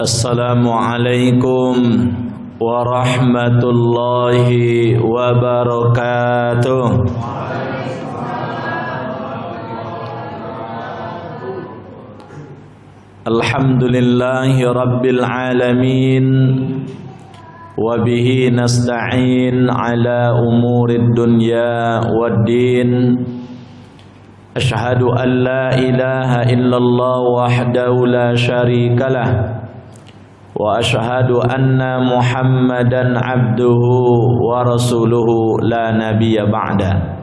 Assalamualaikum warahmatullahi wabarakatuh. Alhamdulillahi rabbil alamin, wabihi nasta'in ala umurid dunya waddin. Ashhadu an la ilaha illallah wahdahu la syarika lah, wa ashhadu anna Muhammadan abduhu wa rasuluhu la nabiyya ba'da.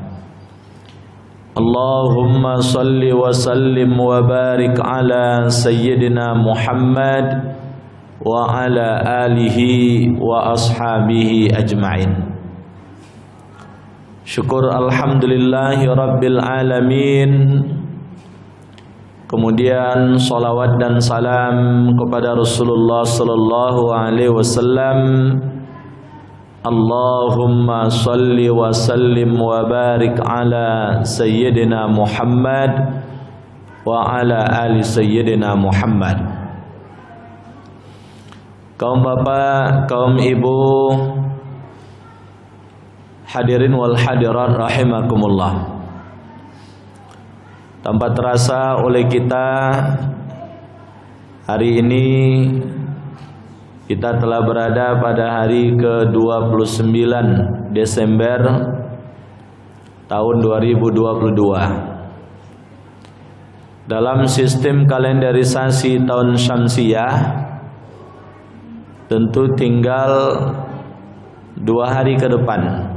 Allahumma salli wa sallim wa barik ala sayyidina Muhammad wa ala alihi wa ashabihi ajma'in. Syukur alhamdulillahi rabbil alamin. Kemudian salawat dan salam kepada Rasulullah sallallahu alaihi wasallam. Allahumma salli wa sallim wa barik ala sayyidina Muhammad wa ala ali sayyidina Muhammad. Kaum bapak, kaum ibu, hadirin wal hadirat rahimakumullah. Tanpa terasa oleh kita, hari ini kita telah berada pada hari ke-29 Desember tahun 2022. Dalam sistem kalenderisasi tahun Syamsiyah, tentu tinggal 2 hari ke depan.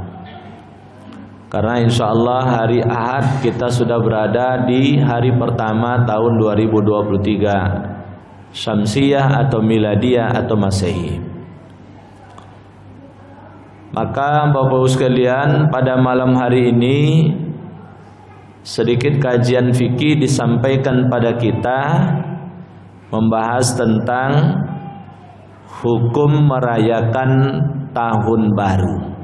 Karena insya Allah hari Ahad kita sudah berada di hari pertama tahun 2023 Syamsiyah atau Miladiyah atau Masehi. Maka Bapak Ibu sekalian, pada malam hari ini sedikit kajian fikih disampaikan pada kita, membahas tentang hukum merayakan tahun baru.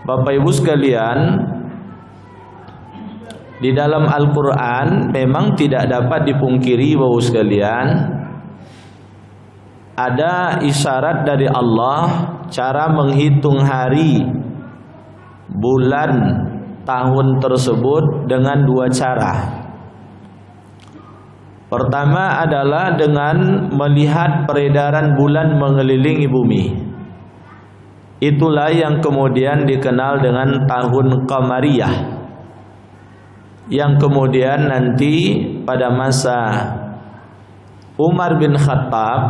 Bapak Ibu sekalian, di dalam Al-Quran memang tidak dapat dipungkiri Bapak Ibu sekalian, ada isyarat dari Allah cara menghitung hari, bulan, tahun tersebut dengan 2 cara. Pertama adalah dengan melihat peredaran bulan mengelilingi bumi. Itulah yang kemudian dikenal dengan tahun Qamariyah, yang kemudian nanti pada masa Umar bin Khattab,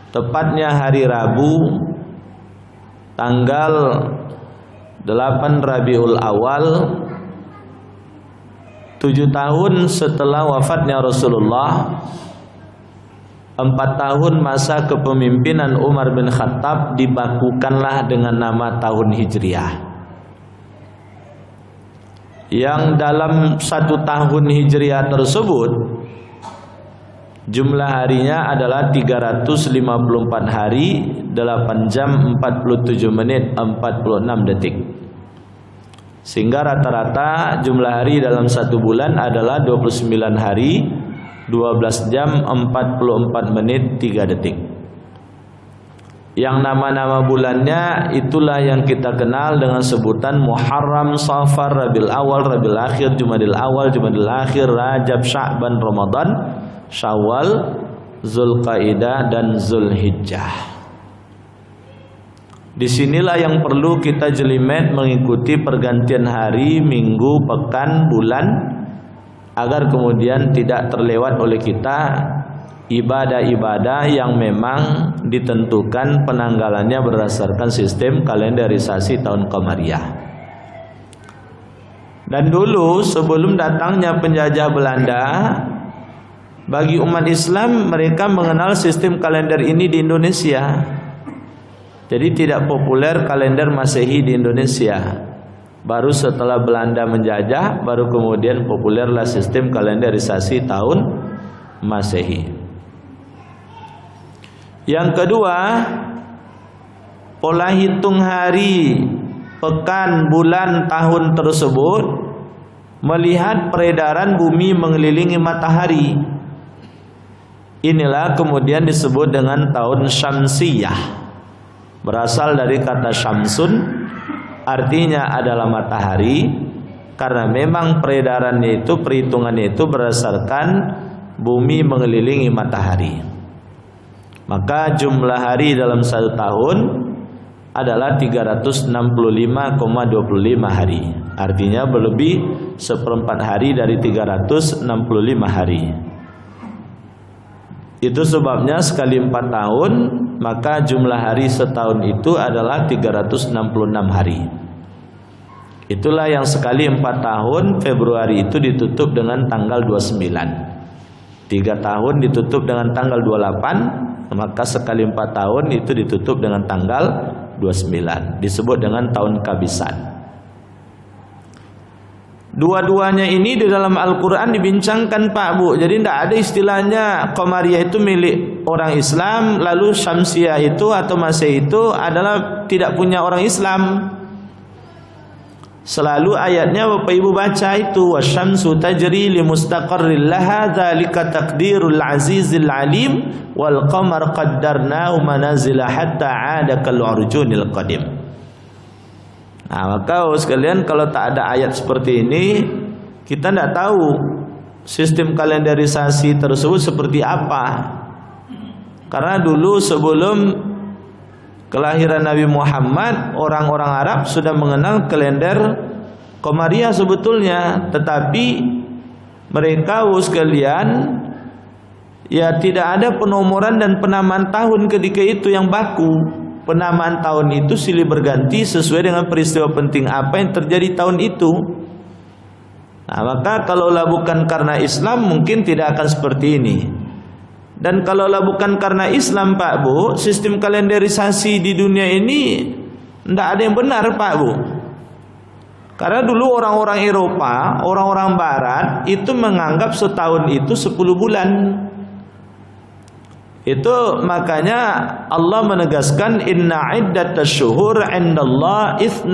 tepatnya hari Rabu tanggal 8 Rabiul Awal, 7 tahun setelah wafatnya Rasulullah, 4 tahun masa kepemimpinan Umar bin Khattab, dibakukanlah dengan nama tahun Hijriah, yang dalam 1 tahun Hijriah tersebut jumlah harinya adalah 354 hari, 8 jam 47 menit 46 detik. Sehingga rata-rata jumlah hari dalam 1 bulan adalah 29 hari, 12 jam 44 menit 3 detik. Yang nama-nama bulannya itulah yang kita kenal dengan sebutan Muharram, Safar, Rabiul Awal, Rabiul Akhir, Jumadil Awal, Jumadil Akhir, Rajab, Sya'ban, Ramadan, Syawal, Zulqaidah dan Zulhijjah. Disinilah yang perlu kita jelimet mengikuti pergantian hari, minggu, pekan, bulan, agar kemudian tidak terlewat oleh kita ibadah-ibadah yang memang ditentukan penanggalannya berdasarkan sistem kalenderisasi tahun Qamariyah. Dan dulu sebelum datangnya penjajah Belanda, bagi umat Islam mereka mengenal sistem kalender ini di Indonesia. Jadi tidak populer kalender Masehi di Indonesia. Baru setelah Belanda menjajah, baru kemudian populerlah sistem kalenderisasi tahun Masehi. Yang kedua, pola hitung hari, pekan, bulan, tahun tersebut melihat peredaran bumi mengelilingi matahari. Inilah kemudian disebut dengan tahun Syamsiyah. Berasal dari kata syamsun, artinya adalah matahari, karena memang peredarannya itu, perhitungannya itu berdasarkan bumi mengelilingi matahari. Maka jumlah hari dalam satu tahun adalah 365,25 hari. Artinya berlebih seperempat hari dari 365 hari. Itu sebabnya sekali 4 tahun, maka jumlah hari setahun itu adalah 366 hari. Itulah yang sekali 4 tahun Februari itu ditutup dengan tanggal 29. 3 tahun ditutup dengan tanggal 28, maka sekali 4 tahun itu ditutup dengan tanggal 29. Disebut dengan tahun kabisan. Dua-duanya ini di dalam Al-Quran dibincangkan Pak Bu. Jadi tidak ada istilahnya Qamariyah itu milik orang Islam, lalu Syamsiyah itu atau Masehi itu adalah tidak punya orang Islam. Selalu ayatnya Bapak Ibu baca itu, wasyamsu tajri limustaqarril laha dzalika taqdirul azizil alim wal qamar qaddarnahu manazila hatta 'ada kal urjunil qadim. Nah, maka sekalian, kalau tak ada ayat seperti ini, kita tidak tahu sistem kalenderisasi tersebut seperti apa. Karena dulu sebelum kelahiran Nabi Muhammad, orang-orang Arab sudah mengenal kalender Qamariyah sebetulnya, tetapi mereka sekalian ya tidak ada penomoran dan penamaan tahun ketika itu yang baku. Penamaan tahun itu silih berganti sesuai dengan peristiwa penting apa yang terjadi tahun itu. Nah, maka kalaulah bukan karena Islam mungkin tidak akan seperti ini. Dan kalaulah bukan karena Islam Pak Bu, sistem kalenderisasi di dunia ini tidak ada yang benar Pak Bu. Karena dulu orang-orang Eropa, orang-orang Barat itu menganggap setahun itu 10 bulan. Itu makanya Allah menegaskan inna iddatash syuhur 'indallah 12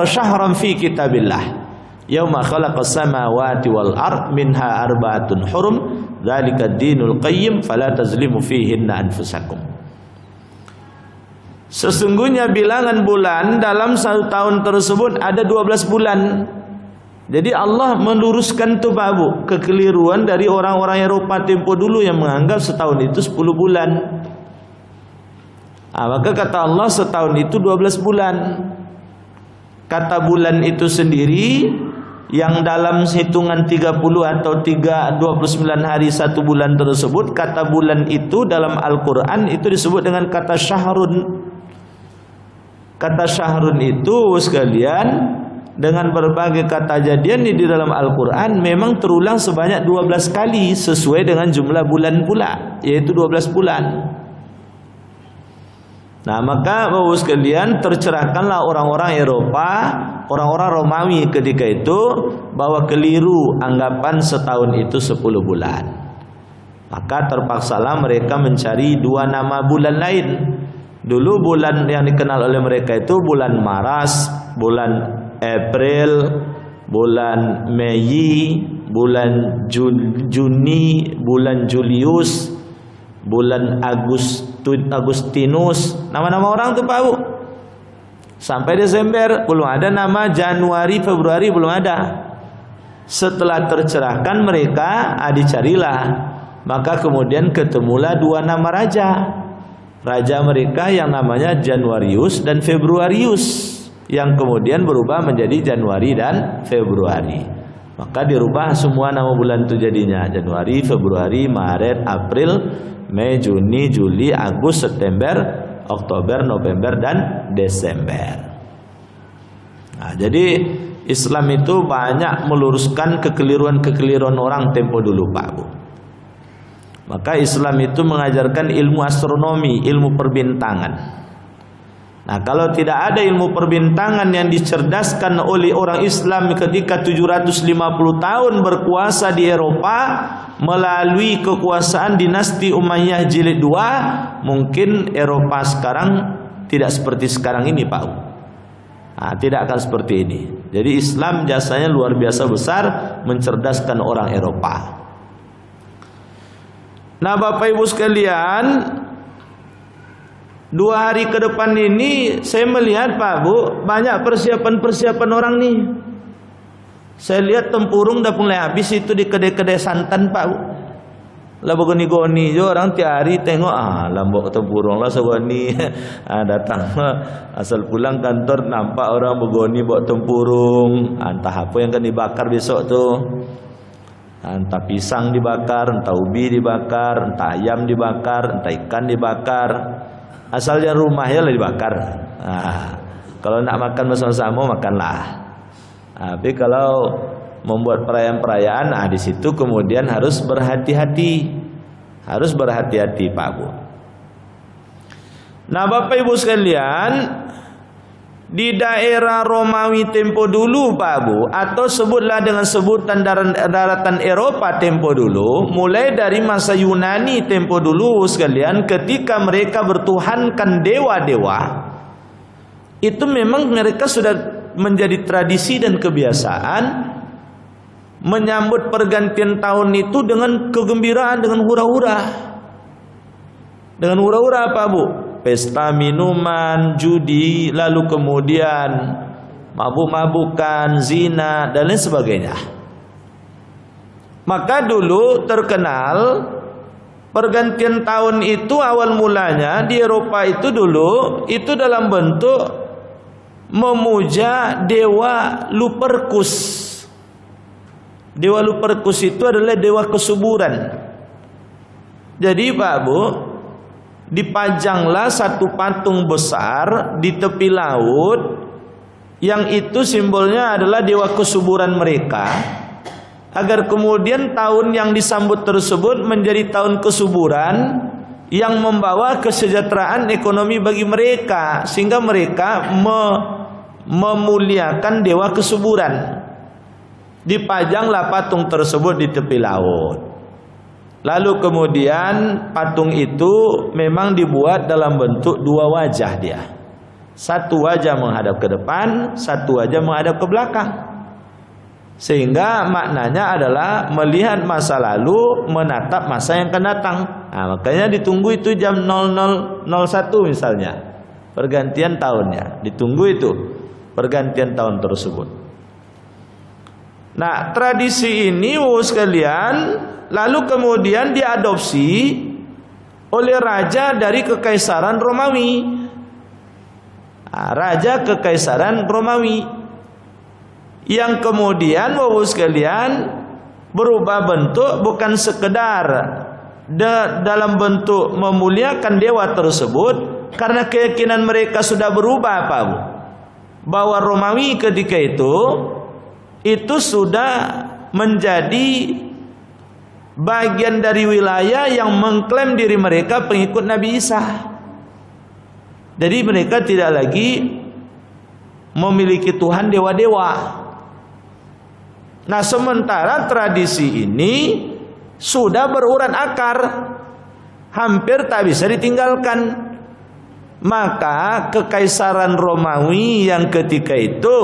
syahran fi kitabillah yauma khalaqas samawati wal ard minha arba'atun hurum dzalika ad-dinul qayyim fala tazlimu fihinna anfusakum. Sesungguhnya bilangan bulan dalam satu tahun tersebut ada 12 bulan. Jadi Allah meluruskan tuh Pak Bu, kekeliruan dari orang-orang Eropa tempo dulu yang menganggap setahun itu 10 bulan. Nah, maka kata Allah setahun itu 12 bulan. Kata bulan itu sendiri yang dalam hitungan 30 atau 29 hari satu bulan tersebut, kata bulan itu dalam Al-Quran itu disebut dengan kata syahrun. Kata syahrun itu sekalian dengan berbagai kata jadian di dalam Al-Quran memang terulang sebanyak 12 kali sesuai dengan jumlah bulan pula, yaitu 12 bulan. Nah, maka Bapak sekalian, tercerahkanlah orang-orang Eropa, orang-orang Romawi ketika itu bahwa keliru anggapan setahun itu 10 bulan. Maka terpaksalah mereka mencari 2 nama bulan lain. Dulu bulan yang dikenal oleh mereka itu bulan Maras, bulan April, bulan Mei, bulan Juni, bulan Julius, bulan Agustinus, nama-nama orang tuh Pak Bu. Sampai Desember belum ada nama, Januari, Februari belum ada. Setelah tercerahkan mereka, dicarilah. Maka kemudian ketemulah 2 nama raja. Raja mereka yang namanya Januarius dan Februarius, yang kemudian berubah menjadi Januari dan Februari. Maka dirubah semua nama bulan itu jadinya Januari, Februari, Maret, April, Mei, Juni, Juli, Agustus, September, Oktober, November, dan Desember. Nah, jadi Islam itu banyak meluruskan kekeliruan-kekeliruan orang tempo dulu Pak Bu. Maka Islam itu mengajarkan ilmu astronomi, ilmu perbintangan. Nah, kalau tidak ada ilmu perbintangan yang dicerdaskan oleh orang Islam ketika 750 tahun berkuasa di Eropa melalui kekuasaan dinasti Umayyah jilid 2, mungkin Eropa sekarang tidak seperti sekarang ini Pak. Nah, tidak akan seperti ini. Jadi Islam jasanya luar biasa besar mencerdaskan orang Eropa. Nah Bapak Ibu sekalian, 2 hari ke depan ini saya melihat Pak Bu, banyak persiapan-persiapan orang nih. Saya lihat tempurung udah mulai habis itu di kedai-kedai santan Pak Bu. Lah begoni-goni jo orang tiap hari tengok lambok tempurung lah segoni. Datang asal pulang kantor nampak orang begoni bawa tempurung. Entah apa yang akan dibakar besok tuh. Entah pisang dibakar, entah ubi dibakar, entah ayam dibakar, entah ikan dibakar. Asalnya rumahnya lah dibakar. Kalau nak makan bersama-sama makanlah. Tapi kalau membuat perayaan-perayaan, di situ kemudian harus berhati-hati. Harus berhati-hati Pak Bu. Nah Bapak Ibu sekalian, di daerah Romawi tempo dulu Pak Bu, atau sebutlah dengan sebutan daratan Eropa tempo dulu, mulai dari masa Yunani tempo dulu sekalian, ketika mereka bertuhankan dewa-dewa, itu memang mereka sudah menjadi tradisi dan kebiasaan menyambut pergantian tahun itu dengan kegembiraan, dengan hura-hura. Dengan hura-hura Pak Bu, pesta minuman, judi, lalu kemudian mabuk-mabukan, zina dan lain sebagainya. Maka dulu terkenal pergantian tahun itu awal mulanya di Eropa itu dulu itu dalam bentuk memuja dewa Lupercus. Dewa Lupercus itu adalah dewa kesuburan. Jadi Pak Bu, dipajanglah satu patung besar di tepi laut, yang itu simbolnya adalah dewa kesuburan mereka, agar kemudian tahun yang disambut tersebut menjadi tahun kesuburan yang membawa kesejahteraan ekonomi bagi mereka, sehingga mereka memuliakan dewa kesuburan. Dipajanglah patung tersebut di tepi laut. Lalu kemudian patung itu memang dibuat dalam bentuk 2 wajah dia. Satu wajah menghadap ke depan, satu wajah menghadap ke belakang. Sehingga maknanya adalah melihat masa lalu, menatap masa yang akan datang. Makanya ditunggu itu jam 00.01 misalnya, pergantian tahunnya. Ditunggu itu pergantian tahun tersebut. Nah, tradisi ini sekalian lalu kemudian diadopsi oleh raja dari Kekaisaran Romawi. Raja Kekaisaran Romawi yang kemudian sekalian berubah bentuk, bukan sekedar dalam bentuk memuliakan dewa tersebut, karena keyakinan mereka sudah berubah Pak Bu, bahwa Romawi ketika itu sudah menjadi bagian dari wilayah yang mengklaim diri mereka pengikut Nabi Isa. Jadi mereka tidak lagi memiliki Tuhan dewa-dewa. Nah, sementara tradisi ini sudah berurat akar, hampir tak bisa ditinggalkan. Maka Kekaisaran Romawi yang ketika itu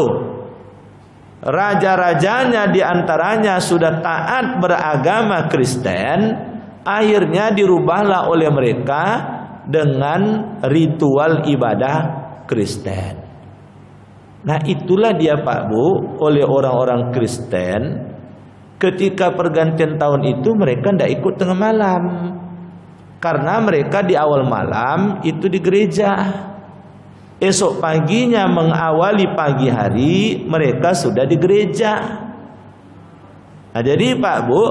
raja-rajanya diantaranya sudah taat beragama Kristen, akhirnya dirubahlah oleh mereka dengan ritual ibadah Kristen. Nah itulah dia Pak Bu, oleh orang-orang Kristen ketika pergantian tahun itu mereka tidak ikut tengah malam, karena mereka di awal malam itu di gereja. Esok paginya mengawali pagi hari mereka sudah di gereja. Nah jadi Pak Bu,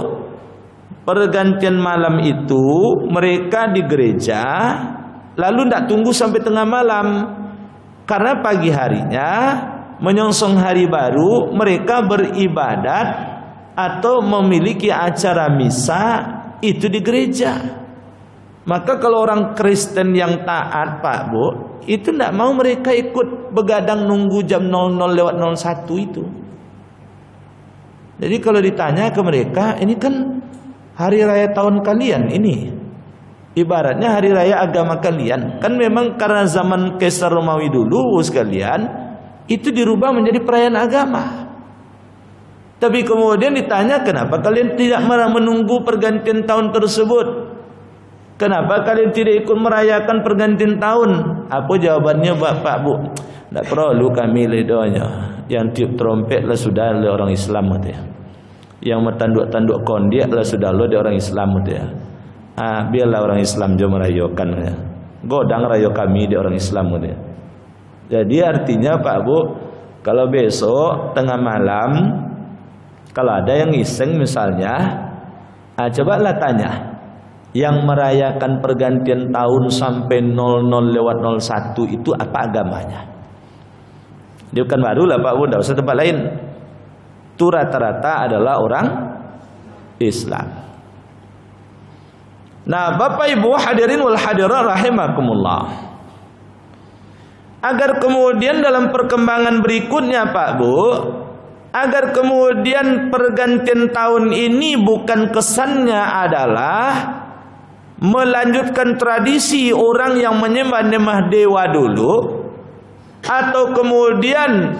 pergantian malam itu mereka di gereja, lalu tidak tunggu sampai tengah malam, karena pagi harinya menyongsong hari baru mereka beribadat atau memiliki acara misa itu di gereja. Maka kalau orang Kristen yang taat Pak Bu, itu tidak mau mereka ikut begadang nunggu jam 00.01 itu. Jadi kalau ditanya ke mereka, ini kan hari raya tahun kalian ini, ibaratnya hari raya agama kalian. Kan memang karena zaman Kaisar Romawi dulu sekalian, itu dirubah menjadi perayaan agama. Tapi kemudian ditanya, kenapa kalian tidak menunggu pergantian tahun tersebut? Kenapa kalian tidak ikut merayakan pergantian tahun? Apa jawabannya Bapak Bu? Tak perlu kami ledonya. Yang tiup trompet lah sudah oleh orang Islam katanya. Yang metanduk-tanduk kondiak lah sudah lo di orang Islam katanya. Biarlah orang Islam jo merayakan katanya. Godang rayo kami di orang Islam katanya. Jadi artinya Pak Bu, kalau besok tengah malam kalau ada yang iseng misalnya, cobalah tanya, yang merayakan pergantian tahun sampai 00:01 itu apa agamanya? Dia bukan baru lah Pak Bu, tidak usah tempat lain. Itu rata-rata adalah orang Islam. Nah, Bapak Ibu hadirin wal hadirat rahimakumullah. Agar kemudian dalam perkembangan berikutnya Pak Bu, agar kemudian pergantian tahun ini bukan kesannya adalah melanjutkan tradisi orang yang menyembah-nyembah dewa dulu, atau kemudian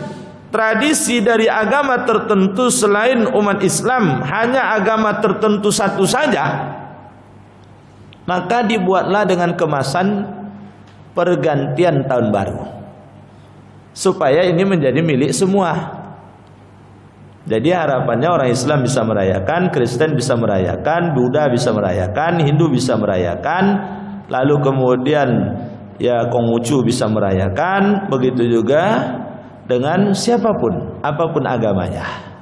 tradisi dari agama tertentu selain umat Islam, hanya agama tertentu satu saja, maka dibuatlah dengan kemasan pergantian tahun baru supaya ini menjadi milik semua. Jadi harapannya orang Islam bisa merayakan, Kristen bisa merayakan, Buddha bisa merayakan, Hindu bisa merayakan, lalu kemudian ya Konghucu bisa merayakan, begitu juga dengan siapapun, apapun agamanya.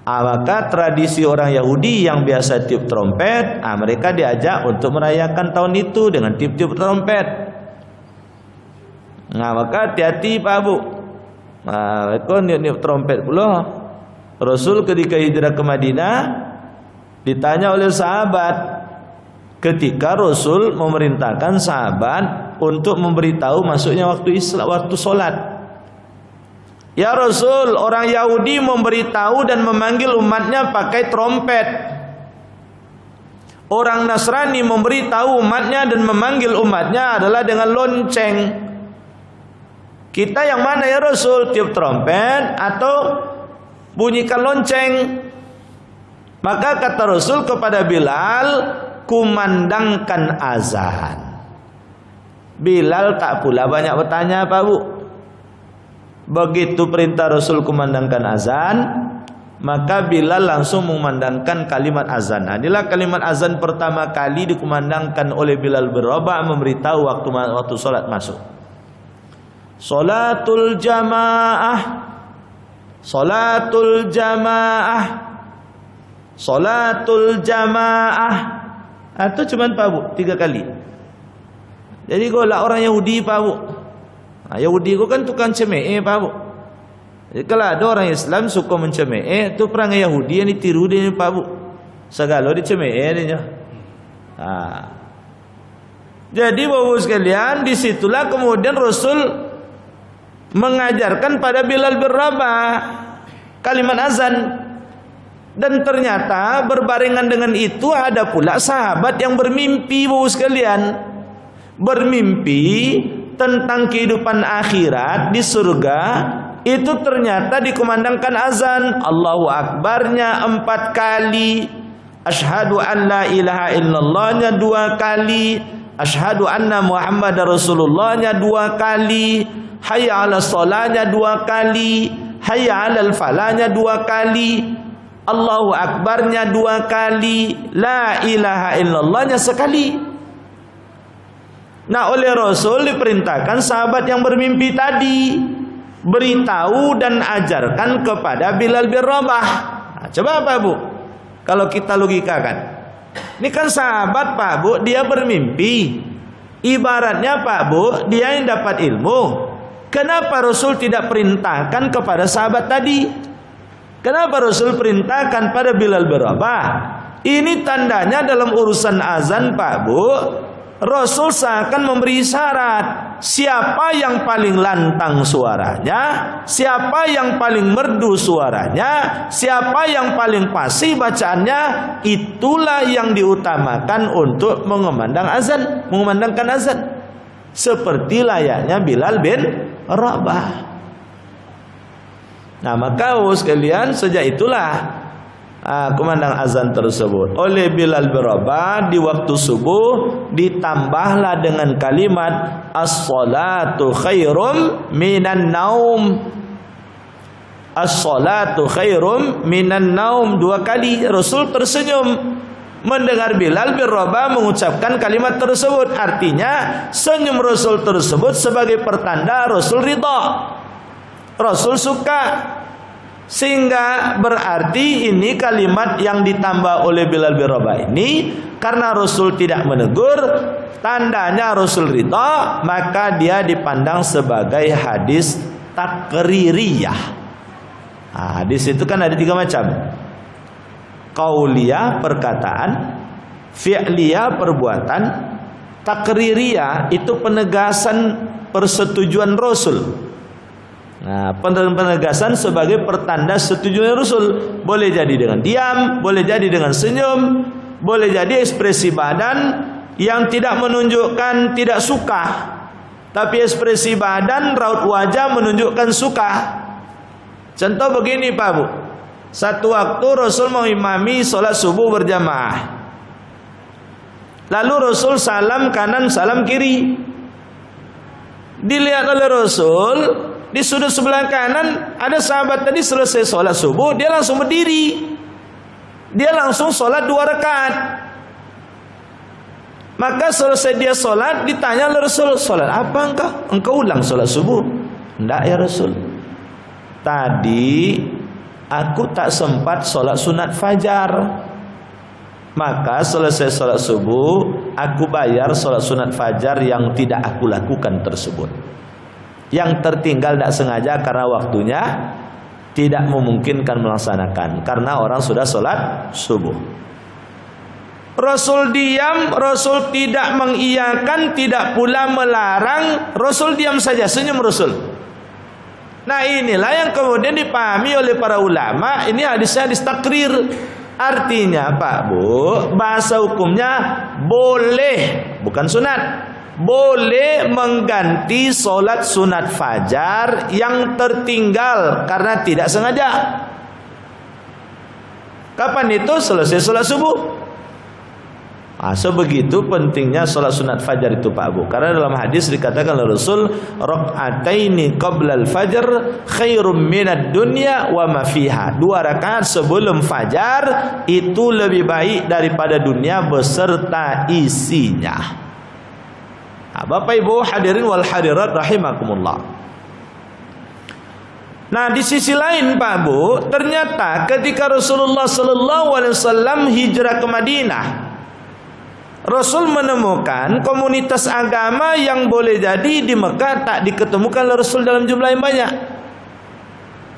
Maka tradisi orang Yahudi yang biasa tiup trompet, mereka diajak untuk merayakan tahun itu dengan tiup-tiup trompet. Nah, maka hati-hati Pak Bu. Kau niup trompet pula. Rasul ketika hijrah ke Madinah ditanya oleh sahabat, ketika Rasul memerintahkan sahabat untuk memberitahu masuknya waktu solat. Ya Rasul, orang Yahudi memberitahu dan memanggil umatnya pakai trompet. Orang Nasrani memberitahu umatnya dan memanggil umatnya adalah dengan lonceng. Kita yang mana ya Rasul? Tiup trompet atau bunyikan lonceng? Maka kata Rasul kepada Bilal, kumandangkan azan. Bilal tak pula banyak bertanya Pak Bu. Begitu perintah Rasul kumandangkan azan, maka Bilal langsung memandangkan kalimat azan. Inilah kalimat azan pertama kali dikumandangkan oleh Bilal bin Rabah, memberitahu waktu salat masuk. Salatul jamaah, salatul jamaah, salatul jamaah. Itu cuma Pak Bu 3 kali. Jadi kau lah orang Yahudi Pak Bu. Yahudi kau kan tukang cemee Pak Bu. Jadi kalau ada orang Islam suka mencemee, itu perangai Yahudi yang ditiru dia Pak Bu. Segala dicemee dia. Jadi Bapak sekalian, disitulah kemudian Rasul mengajarkan pada Bilal bin Rabah kalimat azan. Dan ternyata berbarengan dengan itu ada pula sahabat yang bermimpi Bapak sekalian. Bermimpi tentang kehidupan akhirat di surga. Itu ternyata dikumandangkan azan, Allahu Akbarnya 4 kali, Asyhadu an la ilaha illallahnya 2 kali, Asyhadu anna Muhammadar Rasulullahnya 2 kali, Hayya 'ala sholahnya 2 kali, Hayya 'alal falahnya 2 kali, Allahu Akbarnya 2 kali, La ilaha illallahnya sekali. Nah, oleh Rasul diperintahkan sahabat yang bermimpi tadi beritahu dan ajarkan kepada Bilal bin Rabah. Coba Pak Bu, kalau kita logikakan, ini kan sahabat Pak Bu, dia bermimpi. Ibaratnya Pak Bu, dia yang dapat ilmu. Kenapa Rasul tidak perintahkan kepada sahabat tadi? Kenapa Rasul perintahkan pada Bilal bin Rabah? Ini tandanya dalam urusan azan Pak Bu, Rasul seakan memberi syarat. Siapa yang paling lantang suaranya, siapa yang paling merdu suaranya, siapa yang paling fasih bacaannya, itulah yang diutamakan untuk mengumandangkan azan. Seperti layaknya Bilal bin Rabah. Nah, maka sekalian, sejak itulah kumandang azan tersebut oleh Bilal bin Rabah di waktu subuh, ditambahlah dengan kalimat as-salatu khairum minan naum. As-salatu khairum minan naum, 2 kali. Rasul tersenyum mendengar Bilal bin Rabah mengucapkan kalimat tersebut. Artinya senyum Rasul tersebut sebagai pertanda Rasul ridha, Rasul suka. Sehingga berarti ini kalimat yang ditambah oleh Bilal bin Rabah ini, karena Rasul tidak menegur, tandanya Rasul ridha, maka dia dipandang sebagai hadis takririyah. Hadis itu kan ada 3 macam. Qauliyah, perkataan; fi'liyah, perbuatan; takririyah, itu penegasan persetujuan Rasul. Nah, penegasan sebagai pertanda setujunya Rasul. Boleh jadi dengan diam, boleh jadi dengan senyum, boleh jadi ekspresi badan yang tidak menunjukkan tidak suka, tapi ekspresi badan, raut wajah menunjukkan suka. Contoh begini Pak Bu, satu waktu Rasul mengimami sholat subuh berjamaah. Lalu Rasul salam kanan, salam kiri. Dilihat oleh Rasul, di sudut sebelah kanan ada sahabat tadi selesai sholat subuh, dia langsung berdiri, dia langsung sholat 2 rakaat. Maka selesai dia sholat, ditanya oleh Rasul, sholat apa engkau? Engkau ulang sholat subuh? Enggak ya Rasul, tadi aku tak sempat sholat sunat fajar, maka selesai sholat subuh aku bayar sholat sunat fajar yang tidak aku lakukan tersebut. Yang tertinggal tidak sengaja karena waktunya tidak memungkinkan melaksanakan, karena orang sudah sholat subuh. Rasul diam, Rasul tidak mengiyakan, tidak pula melarang, Rasul diam saja, senyum Rasul. Nah inilah yang kemudian dipahami oleh para ulama, ini hadisnya hadis takrir. Artinya Pak Bu, bahasa hukumnya boleh, bukan sunat, boleh mengganti sholat sunat fajar yang tertinggal karena tidak sengaja. Kapan itu? Selesai sholat subuh. Sebegitu pentingnya sholat sunat fajar itu Pak Bu, karena dalam hadis dikatakan oleh Rasul, raka'ataini qablal fajr khairum minad dunya wa ma fiha. 2 rakaat sebelum fajar itu lebih baik daripada dunia beserta isinya. Bapak Ibu hadirin wal hadirat rahimakumullah. Nah di sisi lain Pak Bu, ternyata ketika Rasulullah sallallahu alaihi wasallam hijrah ke Madinah, Rasul menemukan komunitas agama yang boleh jadi di Mekah tak diketemukan oleh Rasul dalam jumlah yang banyak.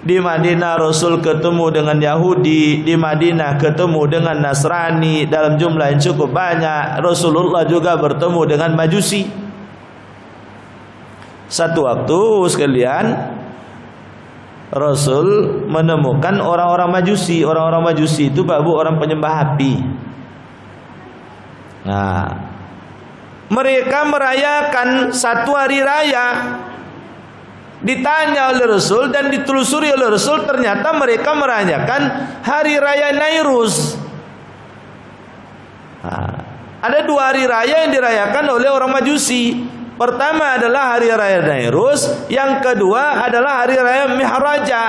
Di Madinah Rasul ketemu dengan Yahudi, di Madinah ketemu dengan Nasrani dalam jumlah yang cukup banyak. Rasulullah juga bertemu dengan Majusi. Satu waktu sekalian, Rasul menemukan orang-orang Majusi. Orang-orang Majusi itu Pak Bu, orang penyembah api. Nah, mereka merayakan satu hari raya. Ditanya oleh Rasul dan ditelusuri oleh Rasul, ternyata mereka merayakan hari raya Nairuz. Nah, ada 2 hari raya yang dirayakan oleh orang Majusi. Pertama adalah hari raya Nairuz, yang kedua adalah hari raya Mihraja.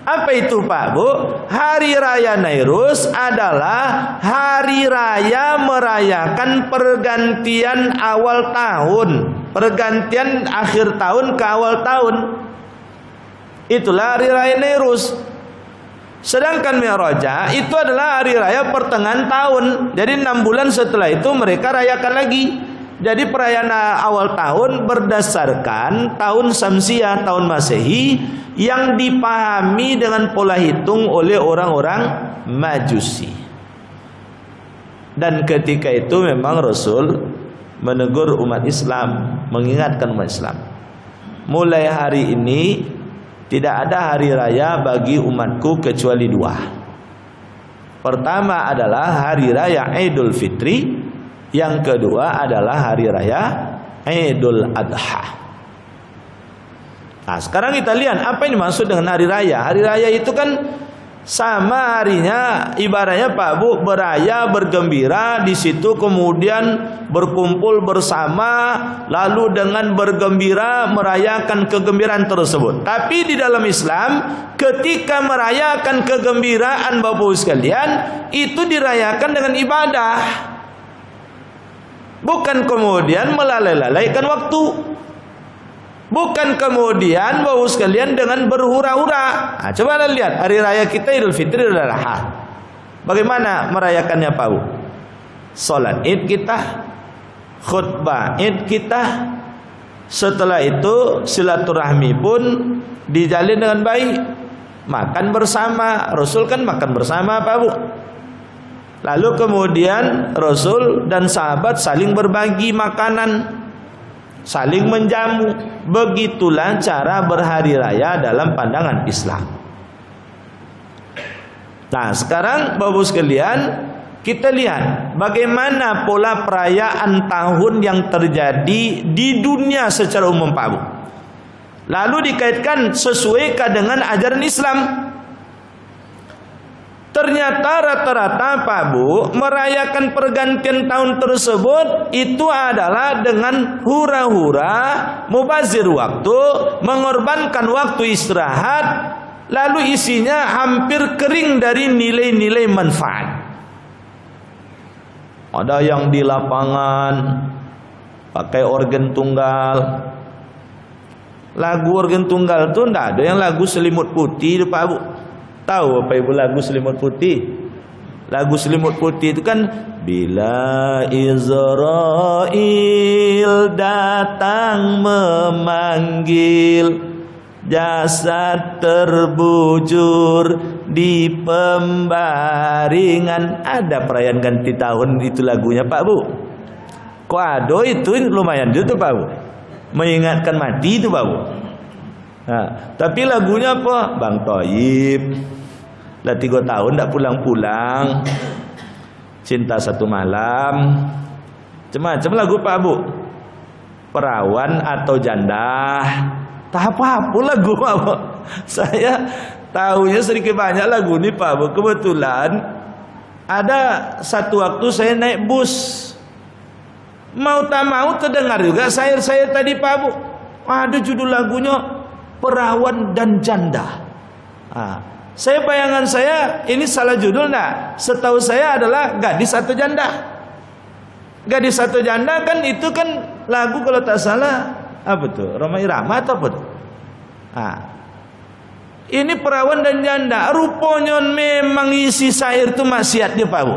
Apa itu Pak Bu? Hari raya Nairuz adalah hari raya merayakan pergantian awal tahun, pergantian akhir tahun ke awal tahun. Itulah hari raya Nairuz. Sedangkan Mihraja itu adalah hari raya pertengahan tahun. Jadi 6 bulan setelah itu mereka rayakan lagi. Jadi perayaan awal tahun berdasarkan tahun Syamsiah, tahun Masehi, yang dipahami dengan pola hitung oleh orang-orang Majusi. Dan ketika itu memang Rasul menegur umat Islam, mengingatkan umat Islam, mulai hari ini tidak ada hari raya bagi umatku kecuali 2. Pertama adalah hari raya Idul Fitri, yang kedua adalah hari raya Idul Adha. Nah sekarang kita lihat apa yang dimaksud dengan hari raya. Hari raya itu kan Sama harinya, ibaratnya Pak Bu beraya, bergembira di situ, kemudian berkumpul bersama, lalu dengan bergembira merayakan kegembiraan tersebut. Tapi di dalam Islam, ketika merayakan kegembiraan Bapak Ibu sekalian, itu dirayakan dengan ibadah, bukan kemudian melalaikan waktu. Bukan kemudian Bapak sekalian dengan berhura-hura. Nah, coba lihat hari raya kita Idul Fitri dan Idul Adha. Bagaimana merayakannya Pak Bu? Salat Id kita, khutbah Id kita. Setelah itu silaturahmi pun dijalin dengan baik. Makan bersama. Rasul kan makan bersama Pak Bu. Lalu kemudian Rasul dan sahabat saling berbagi makanan, saling menjamu. Begitulah cara berhari raya dalam pandangan Islam. Nah, sekarang Bapak sekalian, kita lihat bagaimana pola perayaan tahun yang terjadi di dunia secara umum Pak Bu. Lalu dikaitkan sesuaikan dengan ajaran Islam. Ternyata rata-rata Pak Bu merayakan pergantian tahun tersebut itu adalah dengan hura-hura, mubazir waktu, mengorbankan waktu istirahat, lalu isinya hampir kering dari nilai-nilai manfaat. Ada yang di lapangan pakai organ tunggal. Lagu organ tunggal itu tidak ada yang lagu Selimut Putih Pak Bu. Tahu apa Ibu lagu Selimut Putih? Lagu Selimut Putih itu kan bila Israel datang memanggil, jasad terbujur di pembaringan. Ada perayaan ganti tahun itu lagunya Pak Bu. Kok ada itu lumayan juga Pak Bu. Mengingatkan mati itu Pak Bu. Nah, tapi lagunya apa? Bang Toib lah 3 tahun tak pulang-pulang, cinta satu malam, macam-macam lagu Pak Bu. Perawan atau janda, tak apa-apa lagu Pak Bu. Saya tahunya sedikit banyak lagu ini Pak Bu. Kebetulan ada satu waktu saya naik bus, mau tak mau terdengar juga saya tadi Pak Bu. Ada judul lagunya Perawan dan Janda. Saya bayangan saya ini salah judul enggak? Setahu saya adalah Gadis atau Janda. Gadis atau Janda kan itu kan lagu kalau tak salah apa tuh? Roma Irama atau apa tuh? Ini perawan dan janda. Rupanya memang isi syair itu maksiat dia Pak Bu.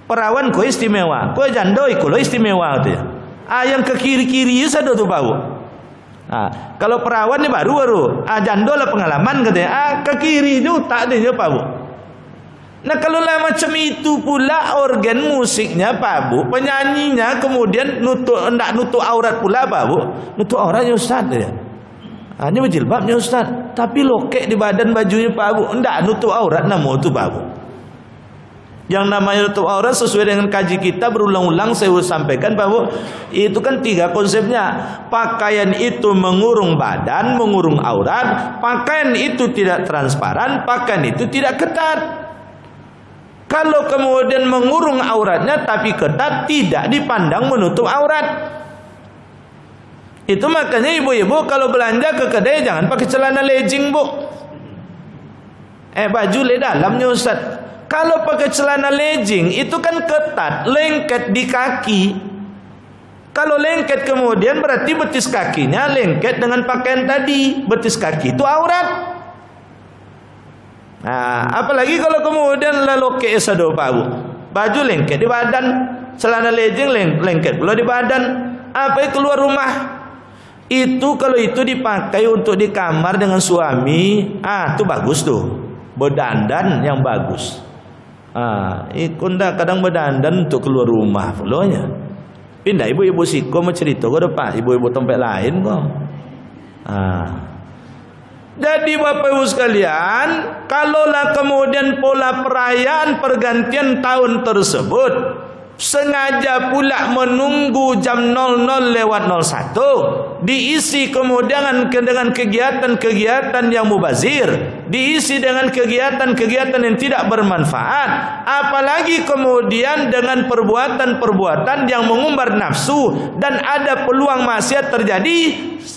Perawan kok istimewa, kok janda kok istimewa tu ya. Yang ke kiri-kiri satu tu Pak Bu. Kalau perawan ni baru, janda lah pengalaman katanya. Ke kiri tu tak ada je Pak Bu. Nah kalau lah macam itu pula organ musiknya Pak Bu, penyanyinya kemudian hendak nutup aurat pula Pak Bu. Nutup auratnya Ustaz dia. Ini berjilbabnya Ustaz, tapi lokek di badan bajunya Pak Bu. Hendak nutup aurat nama tu Pak Bu. Yang namanya nutup aurat sesuai dengan kaji kita berulang-ulang saya sampaikan Pak Bu, itu kan 3 konsepnya. Pakaian itu mengurung badan, mengurung aurat. Pakaian itu tidak transparan, pakaian itu tidak ketat. Kalau kemudian mengurung auratnya tapi ketat, tidak dipandang menutup aurat. Itu makanya ibu-ibu kalau belanja ke kedai jangan pakai celana legging Bu. Baju le dalamnya Ustaz. Kalau pakai celana legging itu kan ketat, lengket di kaki. Kalau lengket kemudian berarti betis kakinya lengket dengan pakaian tadi. Betis kaki itu aurat. Nah, apalagi kalau kemudian laloke esado Pak Bu. Baju lengket di badan, celana legging lengket pula di badan. Apa keluar rumah? Itu kalau itu dipakai untuk di kamar dengan suami, itu bagus tuh. Berdandan yang bagus. Ikunda kadang berdandan untuk keluar rumah pulanya. Pindah ibu-ibu siko mau cerita kau depan ibu-ibu tempat lain kau. Jadi Bapak Ibu sekalian, kalaulah kemudian pola perayaan pergantian tahun tersebut sengaja pula menunggu jam 00:01 diisi kemudian dengan kegiatan-kegiatan yang mubazir, diisi dengan kegiatan-kegiatan yang tidak bermanfaat, apalagi kemudian dengan perbuatan-perbuatan yang mengumbar nafsu dan ada peluang maksiat terjadi,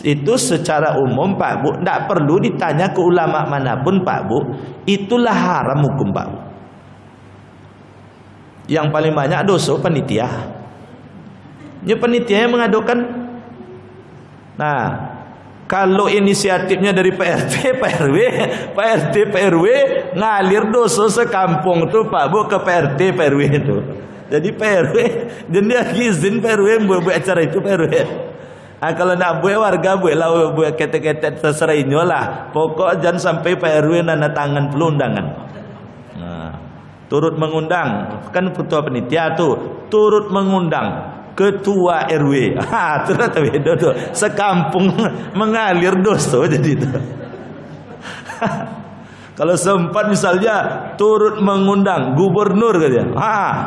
itu secara umum Pak Bu, tidak perlu ditanya ke ulama manapun Pak Bu, itulah haram hukum Pak Bu. Yang paling banyak dosa panitia. Ini panitia yang mengadukan. Nah, kalau inisiatifnya dari Pak RT, Pak RW, Pak RT, Pak RW ngalir dosa sekampung tuh Pak Bu ke Pak RT, Pak RW itu. Jadi Pak RW, dan dia izin Pak RW buat acara itu Pak RW. Nah, kalau nak buat warga buat lah, buat ketek-ketek terserah lah. Pokok jangan sampai Pak RW nanda tangan perlu undangan. Nah, turut mengundang, kan ketua panitia tuh turut mengundang ketua RW. Terus beda tuh. Sekampung mengalir dosa jadi itu. Kalau sempat misalnya turut mengundang gubernur katanya.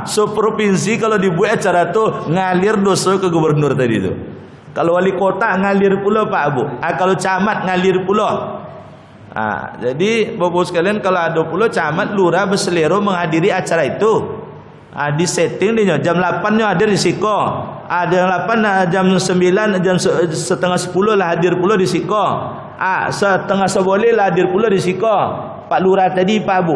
Seprovinsi kalau dibuat acara tuh ngalir dosa ke gubernur tadi itu. Kalau wali kota ngalir pula Pak Bu. Kalau camat ngalir pula. Jadi Bapak sekalian, kalau ada pula camat lurah berselero menghadiri acara itu. Di setting dia jam 8 nya hadir di Siko. Ada 8 jam 9 jam setengah 10 lah hadir pula di Siko. Setengah 11 lah hadir pula di Siko. Pak lurah tadi Pak Bu.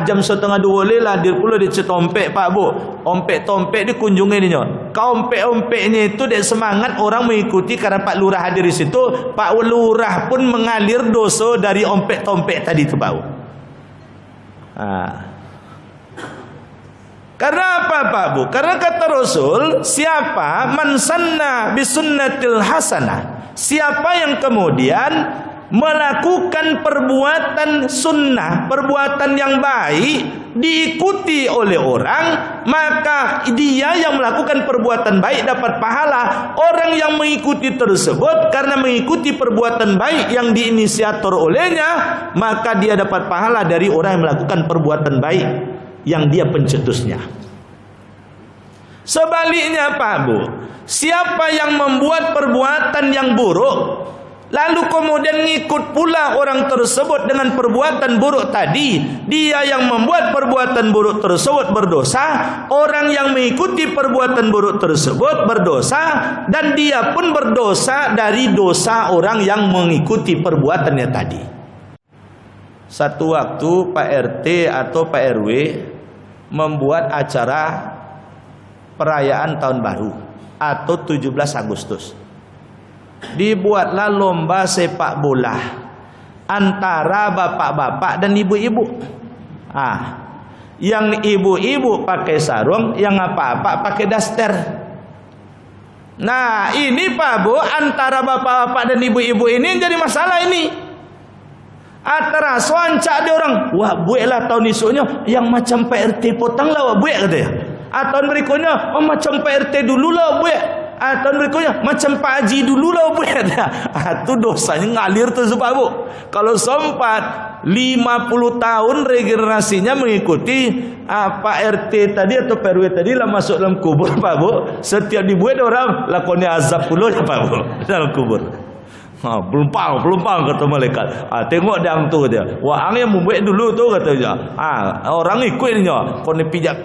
Jam setengah 12 lah hadir pula di Cetompek Pak Bu. Ompek-tompek dikunjungi dia. Kau ompek-ompeknya itu dia semangat orang mengikuti karena Pak lurah hadir di situ. Pak lurah pun mengalir dosa dari ompek-tompek tadi itu Pak Bu. Karena apa Pak Bu? Karena kata Rasul, siapa man sanna bisunnatil hasanah, siapa yang kemudian melakukan perbuatan sunnah, perbuatan yang baik diikuti oleh orang, maka dia yang melakukan perbuatan baik dapat pahala. Orang yang mengikuti tersebut karena mengikuti perbuatan baik yang diinisiator olehnya, maka dia dapat pahala dari orang yang melakukan perbuatan baik yang dia pencetusnya. Sebaliknya Pak Bu, siapa yang membuat perbuatan yang buruk lalu kemudian ngikut pula orang tersebut dengan perbuatan buruk tadi, dia yang membuat perbuatan buruk tersebut berdosa, orang yang mengikuti perbuatan buruk tersebut berdosa, dan dia pun berdosa dari dosa orang yang mengikuti perbuatannya tadi. Satu waktu Pak RT atau Pak RW membuat acara perayaan tahun baru atau 17 Agustus. Dibuatlah lomba sepak bola antara bapak-bapak dan ibu-ibu. Yang ibu-ibu pakai sarung, yang apa-apa pakai daster. Nah, ini Pak Bu, antara bapak-bapak dan ibu-ibu ini jadi masalah ini. Antara soancak dia orang, wah buatlah tahun esoknya yang macam Pak RT potong lah buat katanya. Tahun berikutnya macam Pak RT dulu lah buat. Tahun berikutnya macam Pak Haji dulu lah buat. Itu dosanya ngalir tu sebab Bu. Kalau sempat 50 tahun regenerasinya mengikuti Pak RT tadi atau Pak RW tadi lah masuk dalam kubur Pak Bu. Setiap dibuat orang lakonnya azab pula Pak Bu dalam kubur. Pelumpang kata malaikat. Tengok dang tu dia. Wah, ang yang membuat dulu tu katanya. Orang ikutnya. Kau ni pijak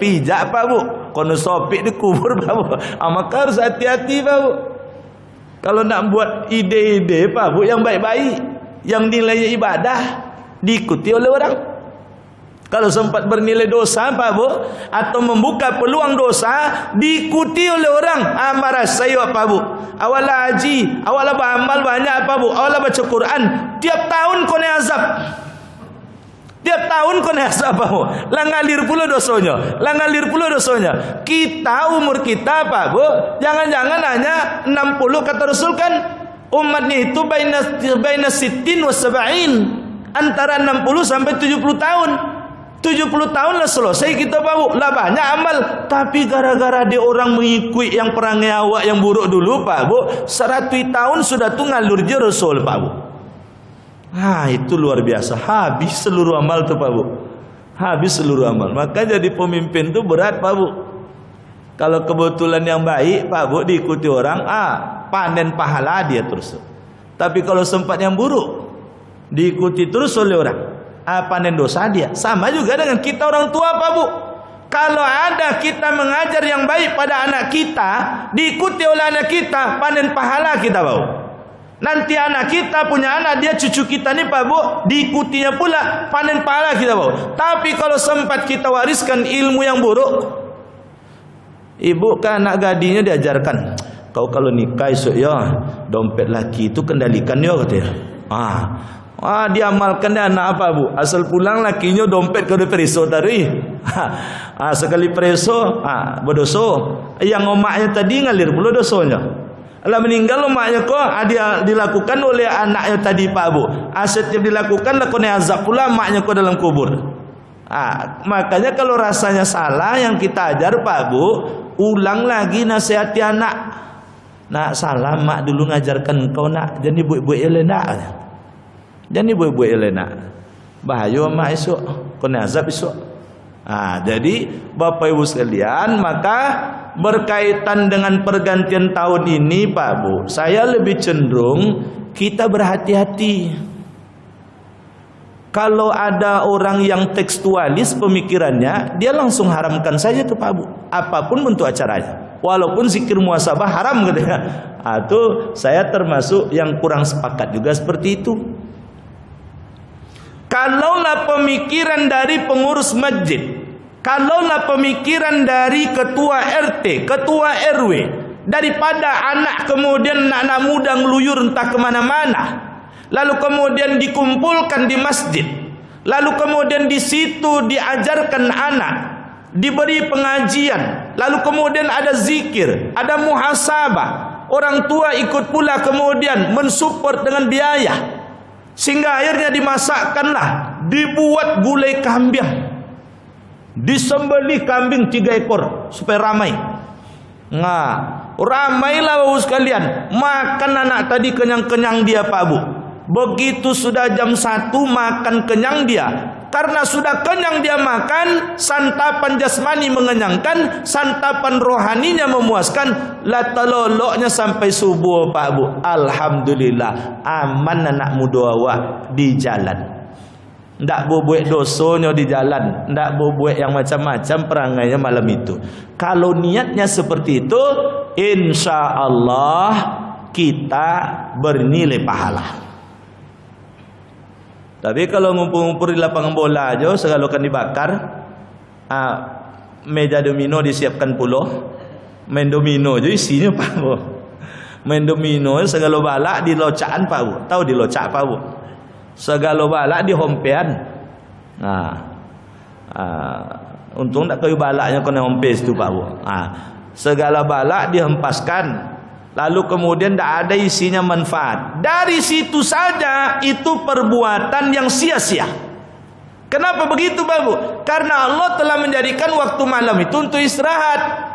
Pak Bu. Kau ni sopik di kubur Pak Bu. Maka harus hati-hati Pak Bu. Kalau nak buat ide-ide Pak Bu yang baik-baik, yang nilai ibadah diikuti oleh orang. Kalau sempat bernilai dosa Pak Bu, atau membuka peluang dosa diikuti oleh orang, amarah saya Pak Bu. Awal haji, awal beramal banyak Pak Bu, awal baca Quran, tiap tahun kau ni azab. Tiap tahun kau ni azab Pak Bu. Langalir pula dosanya, langalir pula dosanya. Kita umur kita Pak Bu, jangan-jangan hanya 60 kata Rasul kan. Umatnya itu baina sittin wa sab'in, antara 60 sampai 70 tahun. 70 tahun lah selesai kita Pak Bu. Lah banyak amal. Tapi gara-gara dia orang mengikut yang perangai awak yang buruk dulu Pak Bu, 100 tahun sudah tu ngalur je Rasul Pak Bu. Itu luar biasa. Habis seluruh amal tu Pak Bu. Habis seluruh amal. Maka jadi pemimpin tu berat Pak Bu. Kalau kebetulan yang baik Pak Bu diikuti orang, panen pahala dia terus. Tapi kalau sempat yang buruk diikuti terus oleh orang, panen dosa dia. Sama juga dengan kita orang tua Pak Bu. Kalau ada kita mengajar yang baik pada anak kita, diikuti oleh anak kita, panen pahala kita Pak Bu. Nanti anak kita punya anak, dia cucu kita nih Pak Bu, diikutinya pula panen pahala kita Pak Bu. Tapi kalau sempat kita wariskan ilmu yang buruk, ibu kan anak gadinya diajarkan, kau kalau nikah esok ya dompet laki itu kendalikan ya katanya. Diamalkan dia anak apa Bu, asal pulang lakinya dompet kau periso tadi. Sekali periso berdosa, yang omaknya tadi ngalir pula dosanya. Lah meninggal omaknya kok dia dilakukan oleh anaknya tadi Pak Bu, asetnya dilakukan lah kena azab pula maknya kok dalam kubur. Makanya kalau rasanya salah yang kita ajar Pak Bu, ulang lagi nasihati anak. Nak salah mak dulu ngajarkan kau nak, jadi buat-buat elena. Jadi buat-buat elena. Bahaya mak esok, kena azab esok. Jadi Bapak Ibu sekalian, maka berkaitan dengan pergantian tahun ini Pak Bu, saya lebih cenderung kita berhati-hati. Kalau ada orang yang tekstualis pemikirannya, dia langsung haramkan saja tuh Pak Bu, apapun bentuk acaranya, walaupun zikir muhasabah haram katanya. Itu saya termasuk yang kurang sepakat juga seperti itu. Kalaulah pemikiran dari pengurus masjid, kalaulah pemikiran dari ketua RT, ketua RW, daripada anak kemudian anak muda ngeluyur entah kemana-mana, lalu kemudian dikumpulkan di masjid, lalu kemudian di situ diajarkan anak, diberi pengajian, lalu kemudian ada zikir, ada muhasabah, orang tua ikut pula kemudian mensupport dengan biaya, sehingga akhirnya dimasakkanlah, dibuat gulai kambing, disembelih kambing 3 ekor supaya ramai. Ramailah Bapak sekalian, makan anak tadi kenyang-kenyang dia Pak Bu. Begitu sudah jam 1 makan kenyang dia. Karena sudah kenyang dia makan, santapan jasmani mengenyangkan, santapan rohaninya memuaskan, lataloloknya sampai subuh Pak Bu. Alhamdulillah, aman anak muda awak di jalan. Ndak buat dosonya di jalan, ndak buat yang macam-macam perangainya malam itu. Kalau niatnya seperti itu, insya Allah kita bernilai pahala. Tapi kalau ngumpul-ngumpul di lapangan bola aja, segala kan dibakar, meja domino disiapkan puluh, main domino aja isinya Pak Bu. Main domino segala balak di locaan Pak Bu, tahu di locak Pak Bu? Segala balak di hompean. Untung tak kayu balaknya kena hompes tu Pak Bu. Segala balak dihempaskan, lalu kemudian tak ada isinya manfaat. Dari situ saja itu perbuatan yang sia-sia. Kenapa begitu Pak Bu? Karena Allah telah menjadikan waktu malam itu untuk istirahat.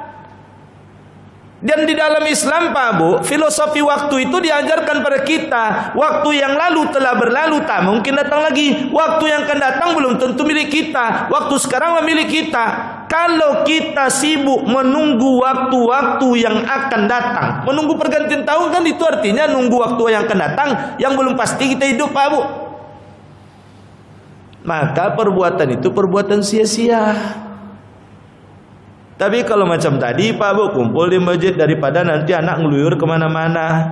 Dan di dalam Islam Pak Bu, filosofi waktu itu diajarkan pada kita. Waktu yang lalu telah berlalu, tak mungkin datang lagi. Waktu yang akan datang belum tentu milik kita. Waktu sekarang milik kita. Kalau kita sibuk menunggu waktu-waktu yang akan datang, menunggu pergantian tahun, kan itu artinya nunggu waktu yang akan datang yang belum pasti kita hidup Pak Bu. Maka perbuatan itu perbuatan sia-sia. Tapi kalau macam tadi Pak Bu, kumpul di masjid daripada nanti anak ngeluyur kemana-mana,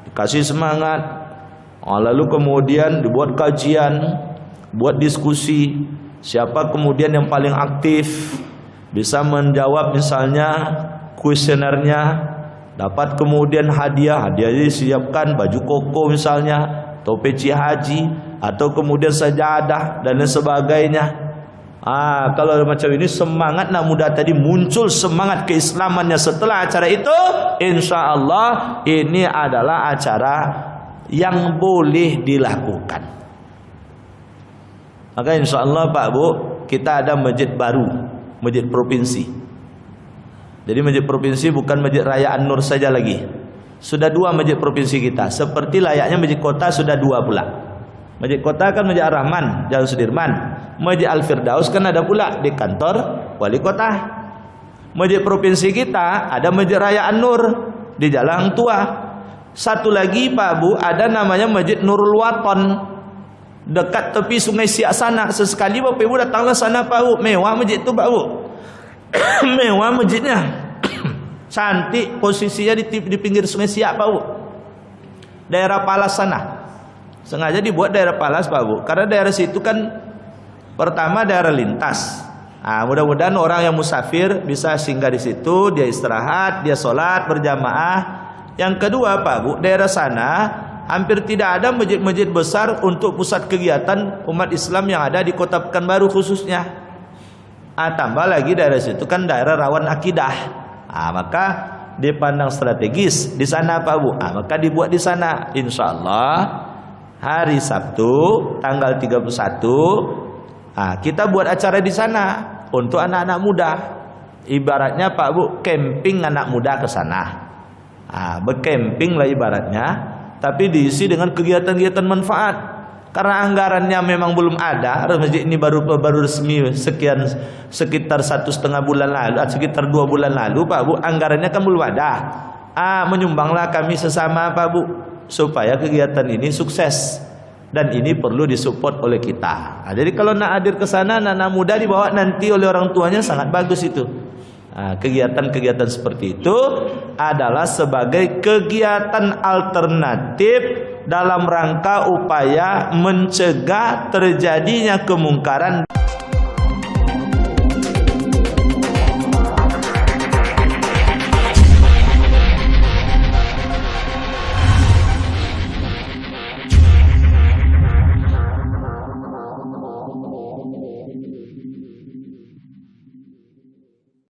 dikasih semangat, lalu kemudian dibuat kajian, buat diskusi, siapa kemudian yang paling aktif, bisa menjawab misalnya kuesionernya, dapat kemudian hadiah disiapkan, baju koko misalnya, atau peci haji, atau kemudian sajadah dan lain sebagainya. Kalau macam ini semangat nak muda tadi muncul semangat keislamannya setelah acara itu, insya Allah ini adalah acara yang boleh dilakukan. Maka insya Allah Pak Bu, kita ada masjid baru, masjid provinsi. Jadi masjid provinsi bukan masjid Raya An-Nur saja lagi. Sudah 2 masjid provinsi kita. Seperti layaknya masjid kota sudah 2 pula. Masjid kota kan Masjid Ar-Rahman, Jalan Sudirman. Masjid Al-Firdaus kan ada pula di kantor wali kota. Masjid provinsi kita ada Masjid Raya An-Nur di Jalan Tua. Satu lagi Pak Bu, ada namanya Masjid Nurul Waton dekat tepi Sungai Siak sana. Sesekali Bapak Ibu datanglah sana Pak Bu. Mewah masjid itu Pak Bu. Mewah masjidnya. Cantik, posisinya di pinggir Sungai Siak Pak Bu. Daerah Palas sana. Sengaja dibuat daerah Palas Pak Bu, karena daerah situ kan pertama daerah lintas. Nah, mudah-mudahan orang yang musafir bisa singgah di situ, dia istirahat, dia sholat berjamaah. Yang kedua Pak Bu, daerah sana hampir tidak ada masjid-masjid besar untuk pusat kegiatan umat Islam yang ada di Kota Pekanbaru khususnya. Tambah lagi daerah situ kan daerah rawan akidah. Maka dipandang strategis di sana Pak Bu. Maka dibuat di sana. Insya Allah hari Sabtu tanggal 31 kita buat acara di sana untuk anak-anak muda. Ibaratnya Pak Bu, camping anak muda ke sana. Bercamping lah ibaratnya, tapi diisi dengan kegiatan-kegiatan manfaat. Karena anggarannya memang belum ada, masjid ini baru resmi sekitar 1,5 bulan lalu, sekitar 2 bulan lalu Pak Bu, anggarannya kan belum ada. Menyumbanglah kami sesama Pak Bu, supaya kegiatan ini sukses dan ini perlu disupport oleh kita. Jadi kalau nak hadir ke sana, anak-anak muda dibawa nanti oleh orang tuanya, sangat bagus itu. Kegiatan-kegiatan seperti itu adalah sebagai kegiatan alternatif dalam rangka upaya mencegah terjadinya kemungkaran